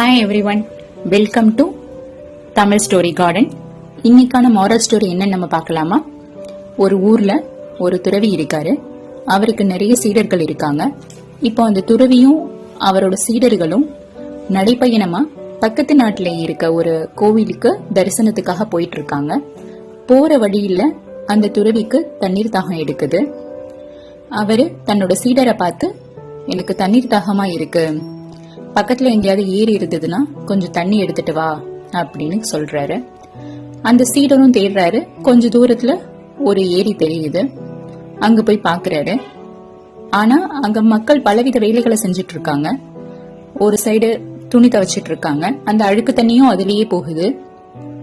Hi everyone, welcome to Tamil story garden. இன்னைக்கான moral story என்னன்னு நம்ம பார்க்கலாமா? ஒரு ஊர்ல ஒரு துறவி இருக்காரு. அவருக்கு நிறைய சீடர்கள் இருக்காங்க. இப்போ அந்த துறவியும் அவரோட சீடர்களும் நடைப்பயணமா பக்கத்து நாட்டுல இருக்க ஒரு கோவிலுக்கு தரிசனத்துக்காக போயிட்டு இருக்காங்க. போற வழியில அந்த துறவிக்கு தண்ணீர் தாகம் எடுக்குது. அவரு தன்னோட சீடரை பார்த்து, எனக்கு தண்ணீர் தாகமா இருக்கு, பக்கத்துல எங்கேயாவது ஏரி இருந்ததுன்னா கொஞ்சம் தண்ணி எடுத்துட்டு வா அப்படின்னு சொல்றாரு. அந்த சீடரும் தேடுறாரு. கொஞ்ச தூரத்துல ஒரு ஏரி தெரியுது. அங்க போய் பாக்குறாரு. ஆனா அங்க மக்கள் பலவித வேலைகளை செஞ்சுட்டு இருக்காங்க. ஒரு சைடு துணி துவைச்சிட்டு இருக்காங்க. அந்த அழுக்கு தண்ணியும் அதுலயே போகுது.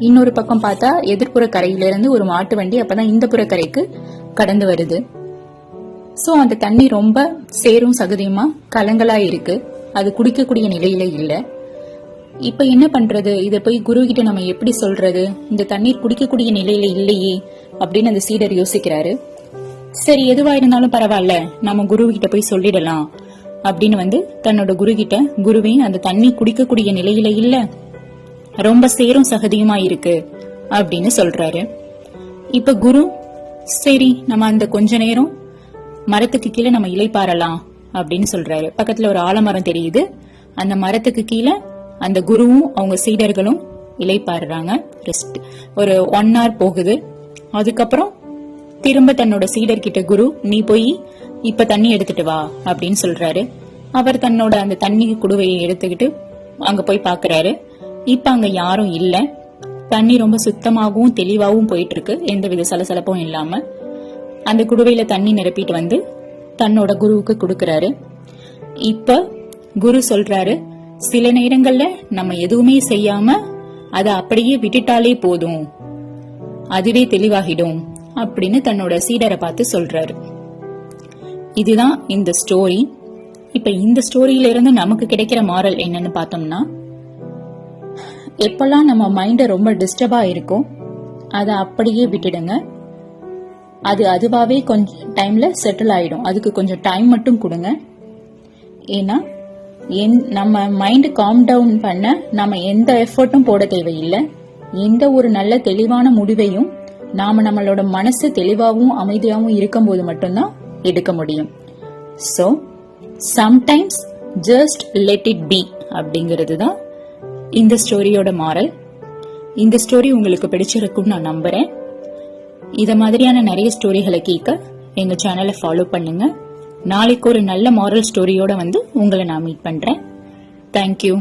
இன்னொரு பக்கம் பார்த்தா எதிர்ப்புற கரையில இருந்து ஒரு மாட்டு வண்டி அப்பதான் இந்த புற கரைக்கு கடந்து வருது. சோ அந்த தண்ணி ரொம்ப சேரும் சகதியுமா கலங்களா இருக்கு. அது குடிக்கக்கூடிய நிலையில இல்ல. இப்ப என்ன பண்றது? இத போய் குரு கிட்ட நம்ம எப்படி சொல்றது? இந்த தண்ணீர் குடிக்கக்கூடிய நிலையில இல்லையே அப்படின்னு அந்த சீடர் யோசிக்கிறாரு. சரி, எதுவா இருந்தாலும் பரவாயில்ல, நம்ம குரு கிட்ட போய் சொல்லிடலாம் அப்படின்னு தன்னோட குரு கிட்ட, குருவே அந்த தண்ணி குடிக்கக்கூடிய நிலையில இல்ல, ரொம்ப சேரும் சகதியுமா இருக்கு அப்படின்னு சொல்றாரு. இப்ப குரு, சரி நம்ம அந்த கொஞ்ச நேரம் மரத்துக்கு கீழே நம்ம இலைப்பாறலாம் அப்படின்னு சொல்றாரு. பக்கத்துல ஒரு ஆலமரம் தெரியுது. அந்த மரத்துக்கு கீழே அந்த குருவும் அவங்க சீடர்களும் இலைப்பாடுறாங்க. ஒரு 1 hour போகுது. அதுக்கப்புறம் திரும்ப தன்னோட சீடர் கிட்ட குரு, நீ போய் இப்ப தண்ணி எடுத்துட்டு வா அப்படின்னு சொல்றாரு. அவர் தன்னோட அந்த தண்ணி குடுவையை எடுத்துக்கிட்டு அங்க போய் பாக்குறாரு. இப்ப அங்க யாரும் இல்ல. தண்ணி ரொம்ப சுத்தமாகவும் தெளிவாகவும் போயிட்டு இருக்கு, எந்தவித சலசலப்பும் இல்லாம. அந்த குடுவையில தண்ணி நிரப்பிட்டு தன்னோட குருவுக்கு கொடுக்கறாரு. இப்ப குரு சொல்றாரு, சில நேரங்கள்ல நம்ம எதுவுமே செய்யாம அதை அப்படியே விட்டுட்டாலே போதும், அதுவே தெளிவாகிடும் அப்படின்னு தன்னோட சீடரை பார்த்து சொல்றாரு. இதுதான் இந்த ஸ்டோரி. இப்ப இந்த ஸ்டோரியில இருந்து நமக்கு கிடைக்கிற மாரல் என்னன்னு பார்த்தோம்னா, எப்பெல்லாம் நம்ம மைண்ட் ரொம்ப டிஸ்டர்பா இருக்கும் அதை அப்படியே விட்டுடுங்க. அது அதுவாவே கொஞ்சம் டைம்ல செட்டில் ஆயிடும். அதுக்கு கொஞ்சம் டைம் மட்டும் கொடுங்க. ஏன்னா நம்ம மைண்ட் காம் டவுன் பண்ண நம்ம எந்த எஃபர்ட்டும் போட தேவையில்லை. எந்த ஒரு நல்ல தெளிவான முடிவையும் நாம நம்மளோட மனசு தெளிவாகவும் அமைதியாகவும் இருக்கும் போது மட்டும்தான் எடுக்க முடியும். So sometimes just let it be அப்படிங்கிறது தான் இந்த ஸ்டோரியோட மாரல். இந்த ஸ்டோரி உங்களுக்கு பிடிச்சிருக்கும்னு நான் நம்புறேன். இத மாதிரியான நிறைய ஸ்டோரிகளை கேட்க எங்க சேனலை ஃபாலோ பண்ணுங்க. நாளைக்கு ஒரு நல்ல மாரல் ஸ்டோரியோட உங்களை நான் மீட் பண்றேன். தேங்க்யூ.